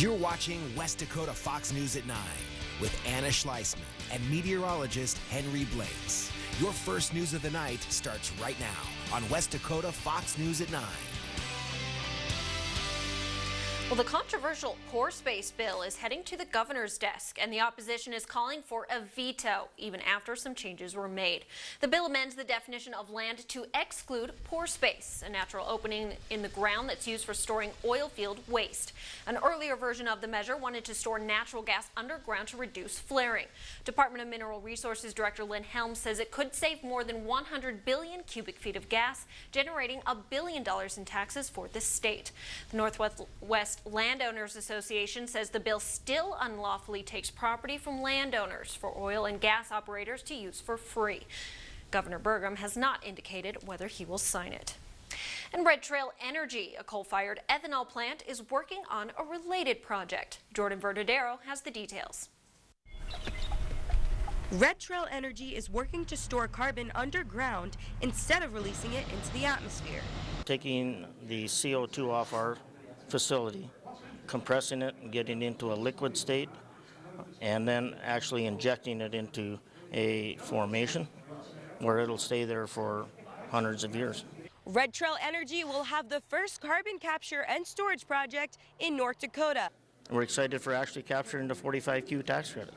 You're watching West Dakota Fox News at 9 with Anna Schleisman and meteorologist Henry Blakes. Your first news of the night starts right now on West Dakota Fox News at 9. Well, the controversial pore space bill is heading to the governor's desk, and the opposition is calling for a veto, even after some changes were made. The bill amends the definition of land to exclude pore space, a natural opening in the ground that's used for storing oil field waste. An earlier version of the measure wanted to store natural gas underground to reduce flaring. Department of Mineral Resources Director Lynn Helms says it could save more than 100 billion cubic feet of gas, generating $1 billion in taxes for the state. The Northwest Landowners Association says the bill still unlawfully takes property from landowners for oil and gas operators to use for free. Governor Burgum has not indicated whether he will sign it. And Red Trail Energy, a coal-fired ethanol plant, is working on a related project. Jordan Verdadero has the details. Red Trail Energy is working to store carbon underground instead of releasing it into the atmosphere. Taking the CO2 off our facility, compressing it and getting it into a liquid state, and then actually injecting it into a formation where it'll stay there for hundreds of years. Red Trail Energy will have the first carbon capture and storage project in North Dakota. We're excited for actually capturing the 45Q tax credit.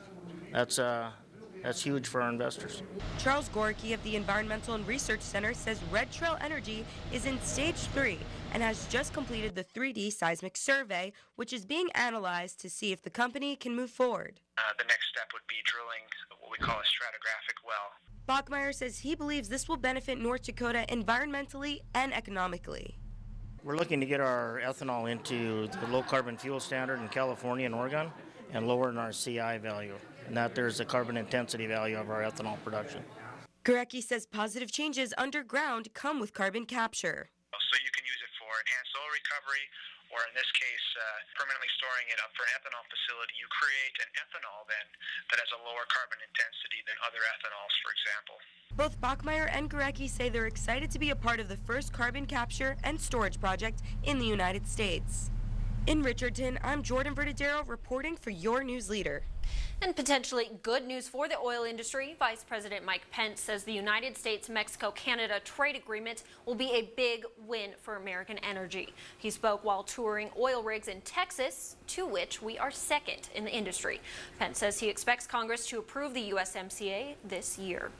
That's huge for our investors. Charles Gorky of the Environmental and Research Center says Red Trail Energy is in stage 3 and has just completed the 3D seismic survey, which is being analyzed to see if the company can move forward. The next step would be drilling what we call a stratigraphic well. Bachmeyer says he believes this will benefit North Dakota environmentally and economically. We're looking to get our ethanol into the low carbon fuel standard in California and Oregon and lowering our CI value, and that there's a carbon intensity value of our ethanol production. Gorecki says positive changes underground come with carbon capture. So you can use it for enhanced oil recovery, or in this case, permanently storing it up for an ethanol facility. You create an ethanol then that has a lower carbon intensity than other ethanols, for example. Both Bachmeyer and Gorecki say they're excited to be a part of the first carbon capture and storage project in the United States. In Richardson, I'm Jordan Verdadero reporting for your news leader. And potentially good news for the oil industry. Vice President Mike Pence says the United States-Mexico-Canada trade agreement will be a big win for American energy. He spoke while touring oil rigs in Texas, to which we are second in the industry. Pence says he expects Congress to approve the USMCA this year.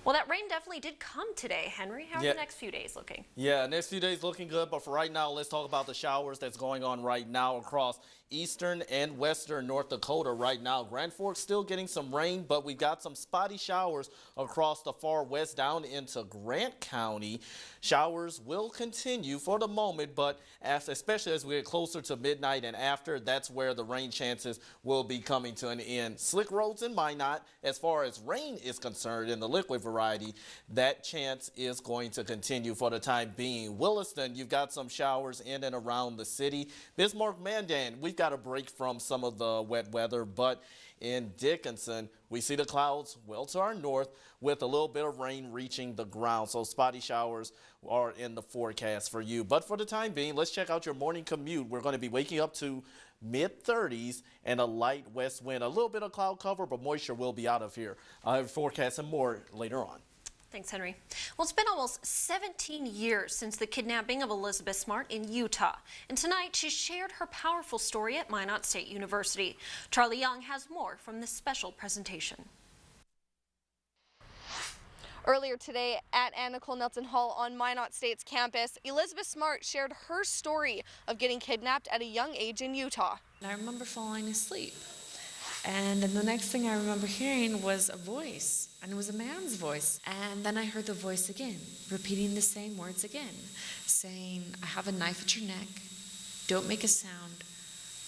Well, that rain definitely did come today, Henry. How are the next few days looking? Yeah, next few days looking good, but for right now, let's talk about the showers that's going on right now across eastern and western North Dakota right now. Grand Forks still getting some rain, but we've got some spotty showers across the far west down into Grant County. Showers will continue for the moment, but especially as we get closer to midnight and after, that's where the rain chances will be coming to an end. Slick roads and Minot, as far as rain is concerned in the liquid variety, that chance is going to continue for the time being. Williston, you've got some showers in and around the city. Bismarck, Mandan, we've got a break from some of the wet weather, but in Dickinson, we see the clouds well to our north with a little bit of rain reaching the ground. So spotty showers are in the forecast for you. But for the time being, let's check out your morning commute. We're going to be waking up to mid-30s and a light west wind. A little bit of cloud cover, but moisture will be out of here. I have forecast and more later on. Thanks, Henry. Well, it's been almost 17 years since the kidnapping of Elizabeth Smart in Utah. And tonight, she shared her powerful story at Minot State University. Charlie Young has more from this special presentation. Earlier today at Ann Nicole Nelson Hall on Minot State's campus, Elizabeth Smart shared her story of getting kidnapped at a young age in Utah. I remember falling asleep. And then the next thing I remember hearing was a voice, and it was a man's voice. And then I heard the voice again, repeating the same words again, saying, I have a knife at your neck, don't make a sound,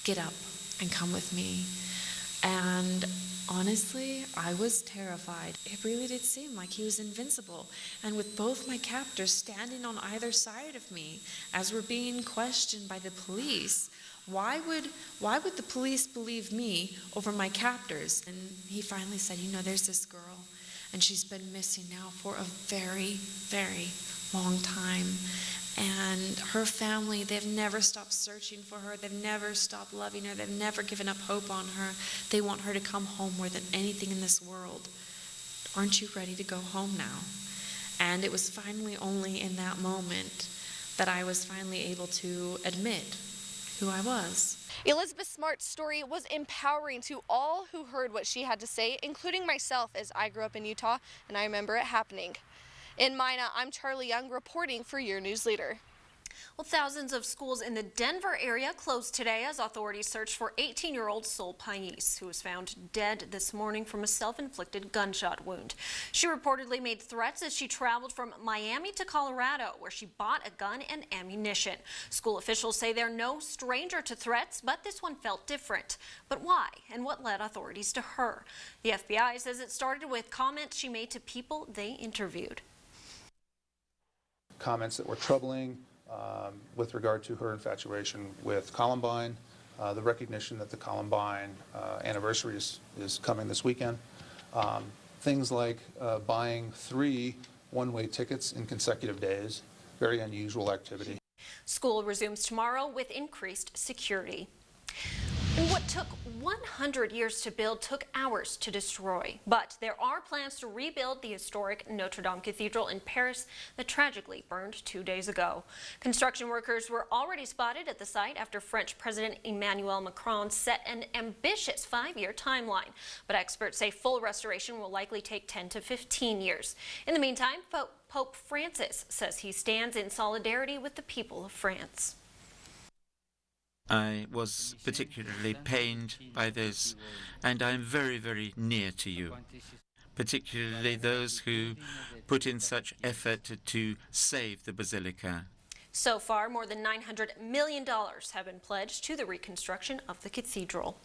get up and come with me. And honestly, I was terrified. It really did seem like he was invincible. And with both my captors standing on either side of me as we're being questioned by the police, why would the police believe me over my captors? And he finally said, you know, there's this girl, and she's been missing now for a very, very long time. And her family, they've never stopped searching for her. They've never stopped loving her. They've never given up hope on her. They want her to come home more than anything in this world. Aren't you ready to go home now? And it was finally only in that moment that I was finally able to admit who I was. Elizabeth Smart's story was empowering to all who heard what she had to say, including myself, as I grew up in Utah and I remember it happening. In Minot, I'm Charlie Young reporting for your news leader. Well, thousands of schools in the Denver area closed today as authorities searched for 18-year-old Sol Pais, who was found dead this morning from a self-inflicted gunshot wound. She reportedly made threats as she traveled from Miami to Colorado, where she bought a gun and ammunition. School officials say they're no stranger to threats, but this one felt different. But why, and what led authorities to her? The FBI says it started with comments she made to people they interviewed. Comments that were troubling with regard to her infatuation with Columbine, the recognition that the Columbine anniversary is coming this weekend, things like buying 3 one-way tickets in consecutive days, very unusual activity. School resumes tomorrow with increased security. And what took 100 years to build took hours to destroy. But there are plans to rebuild the historic Notre Dame Cathedral in Paris that tragically burned 2 days ago. Construction workers were already spotted at the site after French President Emmanuel Macron set an ambitious 5-year timeline. But experts say full restoration will likely take 10 to 15 years. In the meantime, Pope Francis says he stands in solidarity with the people of France. I was particularly pained by this, and I'm very, very near to you, particularly those who put in such effort to save the Basilica. So far, more than $900 million have been pledged to the reconstruction of the cathedral.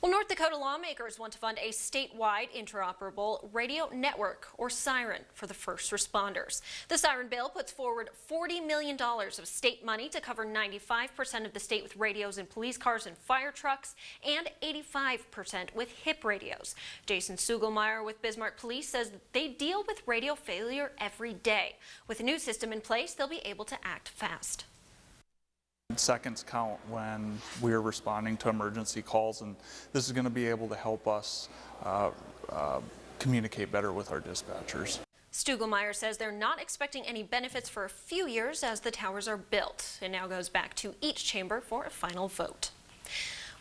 Well, North Dakota lawmakers want to fund a statewide interoperable radio network, or SIREN, for the first responders. The SIREN bill puts forward $40 million of state money to cover 95% of the state with radios in police cars and fire trucks, and 85% with HIP radios. Jason Sugelmeyer with Bismarck Police says they deal with radio failure every day. With a new system in place, they'll be able to act fast. Seconds count when we're responding to emergency calls, and this is going to be able to help us communicate better with our dispatchers. Stugelmeyer says they're not expecting any benefits for a few years as the towers are built. It now goes back to each chamber for a final vote.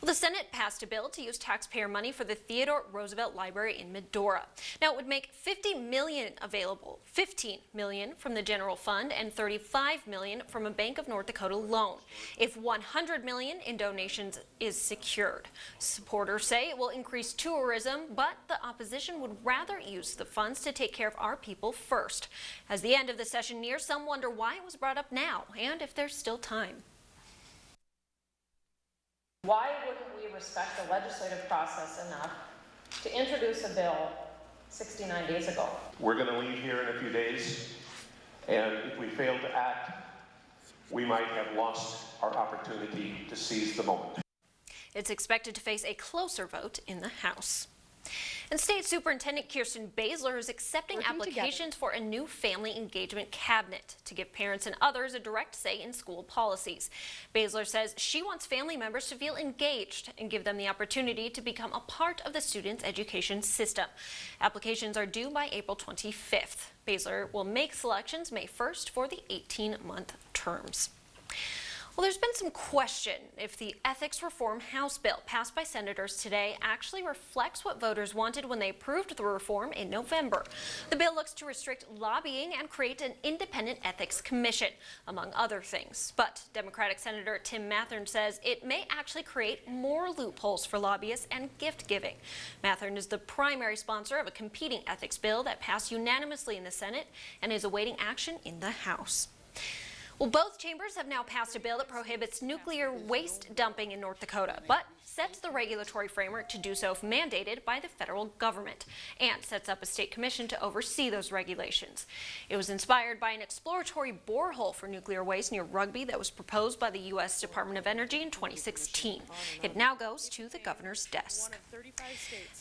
Well, the Senate passed a bill to use taxpayer money for the Theodore Roosevelt Library in Medora. Now, it would make $50 million available, $15 million from the general fund and $35 million from a Bank of North Dakota loan, if $100 million in donations is secured. Supporters say it will increase tourism, but the opposition would rather use the funds to take care of our people first. As the end of the session nears, some wonder why it was brought up now and if there's still time. Why wouldn't we respect the legislative process enough to introduce a bill 69 days ago? We're going to leave here in a few days, and if we fail to act, we might have lost our opportunity to seize the moment. It's expected to face a closer vote in the House. And State Superintendent Kirsten Basler is accepting applications for a new family engagement cabinet to give parents and others a direct say in school policies. Basler says she wants family members to feel engaged and give them the opportunity to become a part of the student's education system. Applications are due by April 25th. Basler will make selections May 1st for the 18-month terms. Well, there's been some question if the Ethics Reform House bill passed by senators today actually reflects what voters wanted when they approved the reform in November. The bill looks to restrict lobbying and create an independent ethics commission, among other things. But Democratic Senator Tim Mathern says it may actually create more loopholes for lobbyists and gift giving. Mathern is the primary sponsor of a competing ethics bill that passed unanimously in the Senate and is awaiting action in the House. Well, both chambers have now passed a bill that prohibits nuclear waste dumping in North Dakota, but sets the regulatory framework to do so if mandated by the federal government, and sets up a state commission to oversee those regulations. It was inspired by an exploratory borehole for nuclear waste near Rugby that was proposed by the U.S. Department of Energy in 2016. It now goes to the governor's desk.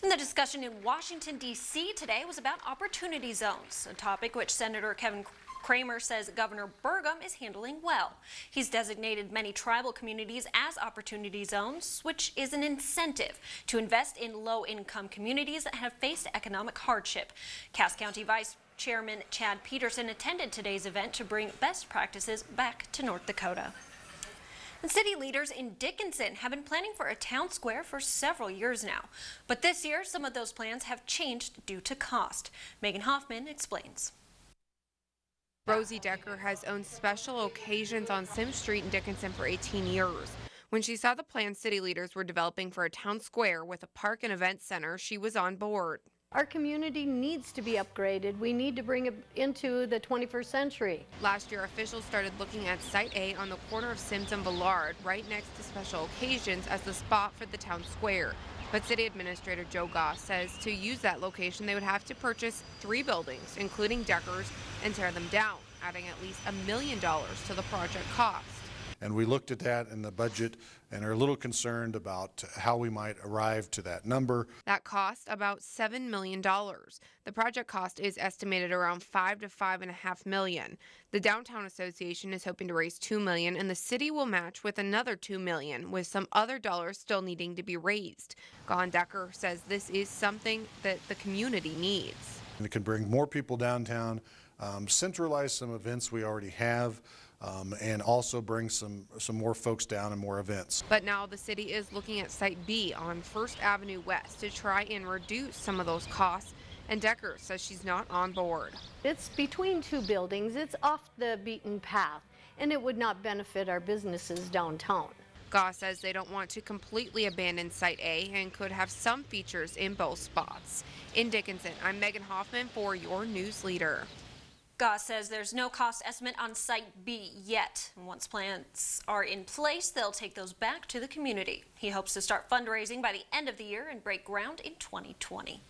And the discussion in Washington, D.C. today was about opportunity zones, a topic which Senator Kevin Kramer says Governor Burgum is handling well. He's designated many tribal communities as opportunity zones, which is an incentive to invest in low-income communities that have faced economic hardship. Cass County Vice Chairman Chad Peterson attended today's event to bring best practices back to North Dakota. And city leaders in Dickinson have been planning for a town square for several years now. But this year, some of those plans have changed due to cost. Megan Hoffman explains. Rosie Decker has owned special occasions on Sim Street in Dickinson for 18 years. When she saw the plans city leaders were developing for a town square with a park and event center, she was on board. Our community needs to be upgraded. We need to bring it into the 21st century. Last year, officials started looking at Site A on the corner of Sims and Villard, right next to Special Occasions, as the spot for the town square. But City Administrator Joe Goss says to use that location, they would have to purchase 3 buildings, including Decker's, and tear them down, adding at least $1 million to the project cost. And we looked at that in the budget and are a little concerned about how we might arrive to that number. That cost about $7 million. The project cost is estimated around $5 to $5.5 million. The Downtown Association is hoping to raise $2 million, and the city will match with another $2 million, with some other dollars still needing to be raised. Gon Decker says this is something that the community needs. And it can bring more people downtown, centralize some events we already have, and also bring some more folks down and more events. But now the city is looking at Site B on 1st Avenue West to try and reduce some of those costs, and Decker says she's not on board. It's between 2 buildings. It's off the beaten path, and it would not benefit our businesses downtown. Goss says they don't want to completely abandon Site A and could have some features in both spots. In Dickinson, I'm Megan Hoffman for your News Leader. Goss says there's no cost estimate on Site B yet. And once plans are in place, they'll take those back to the community. He hopes to start fundraising by the end of the year and break ground in 2020.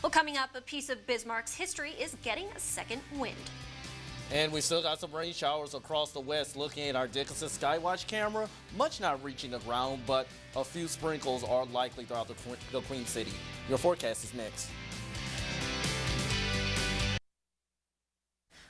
Well, coming up, a piece of Bismarck's history is getting a second wind. And we still got some rain showers across the west. Looking at our Dickinson Skywatch camera, much not reaching the ground, but a few sprinkles are likely throughout the Queen City. Your forecast is next.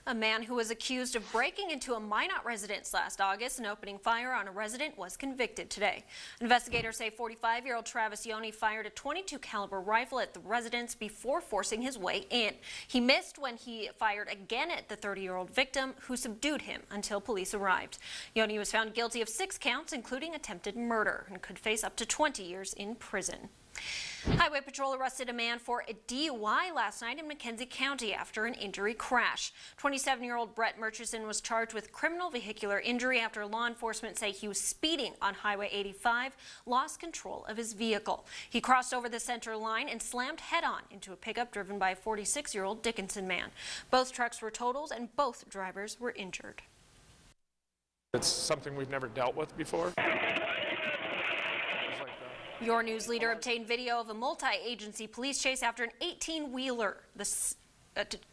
A man who was accused of breaking into a Minot residence last August and opening fire on a resident was convicted today. Investigators say 45-year-old Travis Yoni fired a .22 caliber rifle at the residence before forcing his way in. He missed when he fired again at the 30-year-old victim, who subdued him until police arrived. Yoni was found guilty of 6 counts, including attempted murder, and could face up to 20 years in prison. Highway Patrol arrested a man for a DUI last night in McKenzie County after an injury crash. 27-year-old Brett Murchison was charged with criminal vehicular injury after law enforcement say he was speeding on Highway 85, lost control of his vehicle. He crossed over the center line and slammed head-on into a pickup driven by a 46-year-old Dickinson man. Both trucks were totaled and both drivers were injured. It's something we've never dealt with before. Your News Leader obtained video of a multi-agency police chase after an 18-wheeler.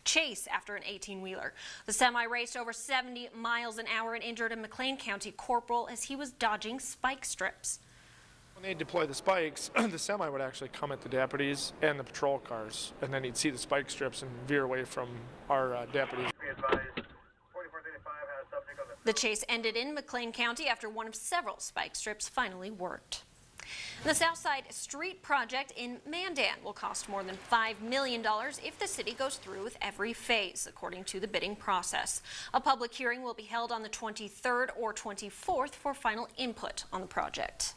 Chase after an 18-wheeler. The semi raced over 70 miles an hour and injured a McLean County corporal as he was dodging spike strips. When they deploy the spikes, the semi would actually come at the deputies and the patrol cars, and then he'd see the spike strips and veer away from our deputies. The chase ended in McLean County after one of several spike strips finally worked. The Southside Street project in Mandan will cost more than $5 million if the city goes through with every phase, according to the bidding process. A public hearing will be held on the 23rd or 24th for final input on the project.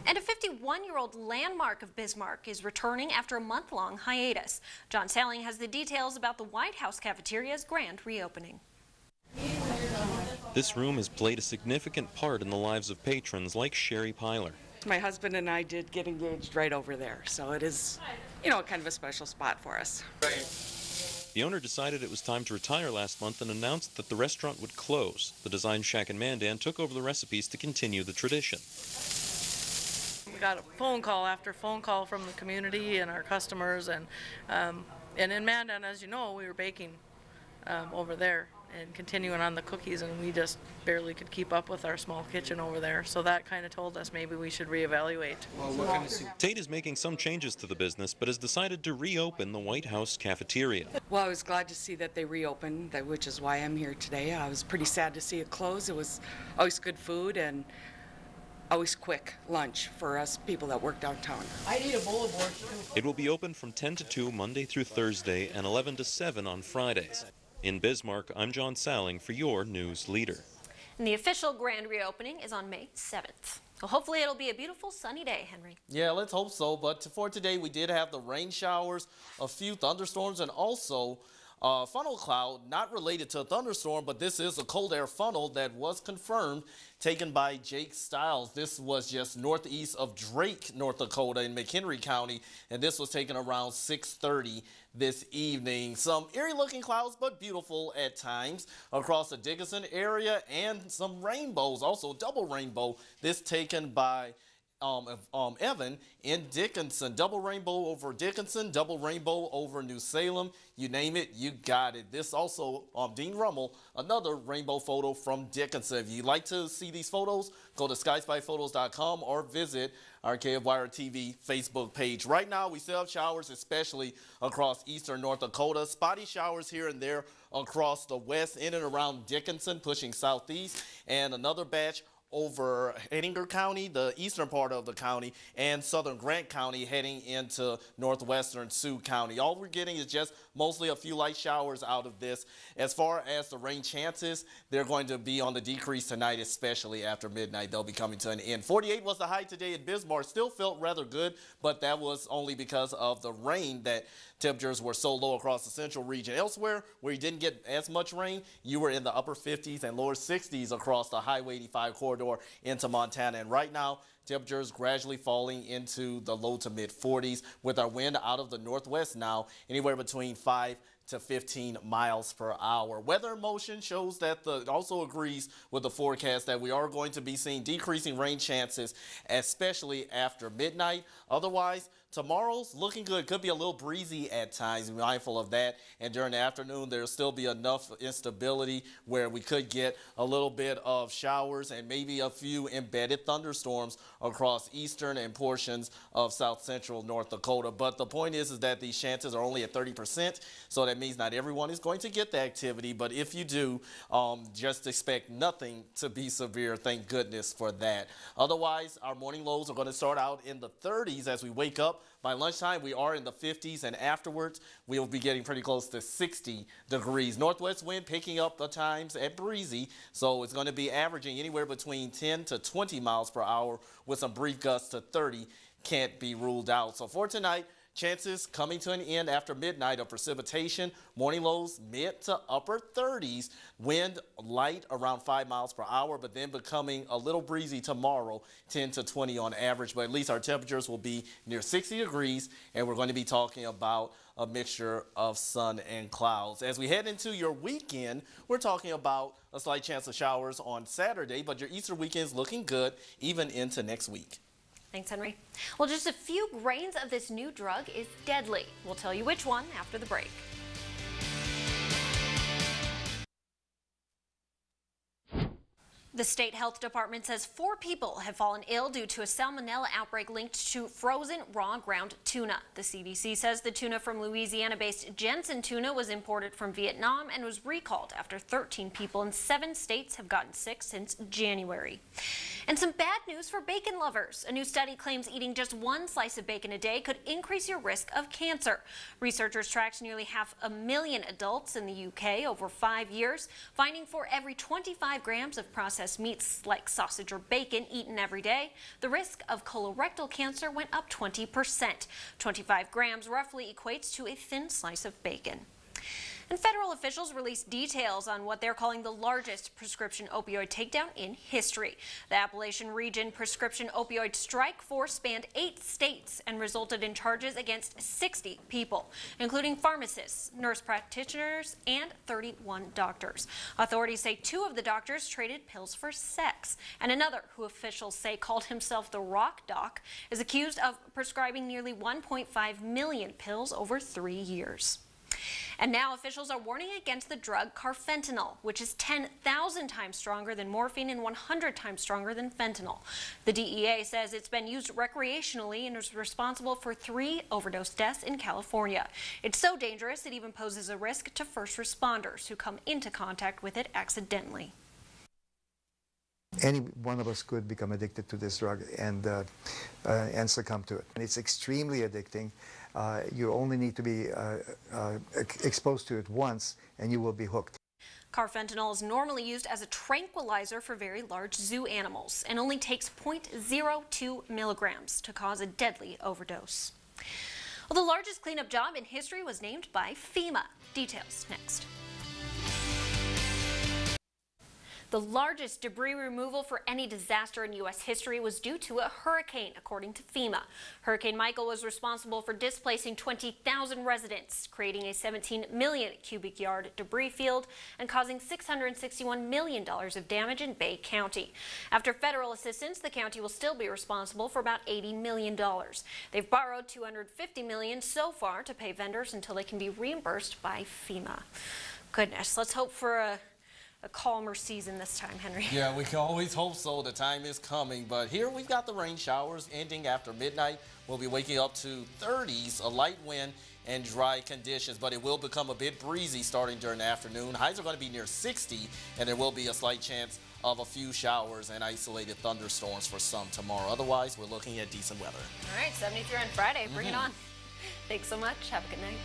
And a 51-year-old landmark of Bismarck is returning after a month-long hiatus. John Salling has the details about the White House cafeteria's grand reopening. This room has played a significant part in the lives of patrons like Sherry Pyler. My husband and I did get engaged right over there, so it is, kind of a special spot for us. The owner decided it was time to retire last month and announced that the restaurant would close. The Design Shack in Mandan took over the recipes to continue the tradition. We got a phone call after phone call from the community and our customers, and in Mandan, as you know, we were baking over there, and continuing on the cookies, and we just barely could keep up with our small kitchen over there. So that kind of told us maybe we should reevaluate. Tate is making some changes to the business, but has decided to reopen the White House cafeteria. Well, I was glad to see that they reopened, which is why I'm here today. I was pretty sad to see it close. It was always good food and always quick lunch for us people that work downtown. I need a bowl of borscht too. It will be open from 10 to 2 Monday through Thursday and 11 to 7 on Fridays. In Bismarck, I'm John Salling for your news leader. And the official grand reopening is on May 7th. Well, hopefully it'll be a beautiful sunny day, Henry. Yeah, let's hope so. But for today, we did have the rain showers, a few thunderstorms, and also funnel cloud, not related to a thunderstorm, but this is a cold air funnel that was confirmed, taken by Jake Stiles. This was just northeast of Drake, North Dakota in McHenry County, and this was taken around 6:30 this evening. Some eerie-looking clouds, but beautiful at times across the Dickinson area, and some rainbows, also double rainbow. This taken by Evan in Dickinson. Double rainbow over Dickinson, double rainbow over New Salem. You name it, you got it. This also, Dean Rummel, another rainbow photo from Dickinson. If you'd like to see these photos, go to skyspyphotos.com or visit our KFYR-TV Facebook page. Right now, we still have showers, especially across eastern North Dakota. Spotty showers here and there across the west, in and around Dickinson, pushing southeast, and another batch over Edinger County, the eastern part of the county, and southern Grant County heading into northwestern Sioux County. All we're getting is just mostly a few light showers out of this. As far as the rain chances, they're going to be on the decrease tonight, especially after midnight. They'll be coming to an end. 48 was the high today at Bismarck. Still felt rather good, but that was only because of the rain that temperatures were so low across the central region. Elsewhere, where you didn't get as much rain, you were in the upper 50s and lower 60s across the Highway 85 corridor into Montana. And right now, temperatures gradually falling into the low to mid 40s with our wind out of the northwest now anywhere between 5 to 15 miles per hour. Weather in motion shows that also agrees with the forecast that we are going to be seeing decreasing rain chances, especially after midnight. Otherwise, tomorrow's looking good. Could be a little breezy at times. Be mindful of that. And during the afternoon, there'll still be enough instability where we could get a little bit of showers and maybe a few embedded thunderstorms across eastern and portions of south central North Dakota. But the point is that these chances are only at 30%. So that means not everyone is going to get the activity. But if you do, just expect nothing to be severe. Thank goodness for that. Otherwise, our morning lows are going to start out in the 30s as we wake up. By lunchtime, we are in the 50s, and afterwards, we will be getting pretty close to 60 degrees. Northwest wind picking up the times at breezy, so it's going to be averaging anywhere between 10 to 20 miles per hour with some brief gusts to 30. Can't be ruled out. So for tonight, chances coming to an end after midnight of precipitation. Morning lows mid to upper 30s. Wind light around 5 miles per hour, but then becoming a little breezy tomorrow, 10 to 20 on average. But at least our temperatures will be near 60 degrees, and we're going to be talking about a mixture of sun and clouds. As we head into your weekend, we're talking about a slight chance of showers on Saturday, but your Easter weekend's looking good even into next week. Thanks, Henry. Well, just a few grains of this new drug is deadly. We'll tell you which one after the break. The state health department says 4 people have fallen ill due to a salmonella outbreak linked to frozen raw ground tuna. The CDC says the tuna from Louisiana-based Jensen Tuna was imported from Vietnam and was recalled after 13 people in 7 states have gotten sick since January. And some bad news for bacon lovers. A new study claims eating just 1 slice of bacon a day could increase your risk of cancer. Researchers tracked nearly 500,000 adults in the UK over 5 years, finding for every 25 grams of processed meats like sausage or bacon eaten every day, the risk of colorectal cancer went up 20%. 25 grams roughly equates to a thin slice of bacon. And federal officials released details on what they're calling the largest prescription opioid takedown in history. The Appalachian Region Prescription Opioid Strike Force spanned 8 states and resulted in charges against 60 people, including pharmacists, nurse practitioners, and 31 doctors. Authorities say 2 of the doctors traded pills for sex, and another, who officials say called himself the Rock Doc, is accused of prescribing nearly 1.5 million pills over 3 years. And now officials are warning against the drug carfentanil, which is 10,000 times stronger than morphine and 100 times stronger than fentanyl. The DEA says it's been used recreationally and is responsible for 3 overdose deaths in California. It's so dangerous it even poses a risk to first responders who come into contact with it accidentally. Any one of us could become addicted to this drug and succumb to it. And it's extremely addicting. You only need to be exposed to it once and you will be hooked. Carfentanil is normally used as a tranquilizer for very large zoo animals and only takes 0.02 milligrams to cause a deadly overdose. Well, the largest cleanup job in history was named by FEMA. Details next. The largest debris removal for any disaster in U.S. history was due to a hurricane, according to FEMA. Hurricane Michael was responsible for displacing 20,000 residents, creating a 17 million cubic yard debris field and causing $661 million of damage in Bay County. After federal assistance, the county will still be responsible for about $80 million. They've borrowed $250 million so far to pay vendors until they can be reimbursed by FEMA. Goodness, let's hope for a calmer season this time, Henry. Yeah, we can always hope so. The time is coming. But here we've got the rain showers ending after midnight. We'll be waking up to 30s, a light wind, and dry conditions. But it will become a bit breezy starting during the afternoon. Highs are going to be near 60, and there will be a slight chance of a few showers and isolated thunderstorms for some tomorrow. Otherwise, we're looking at decent weather. All right, 73 on Friday. Bring it on. Thanks so much. Have a good night.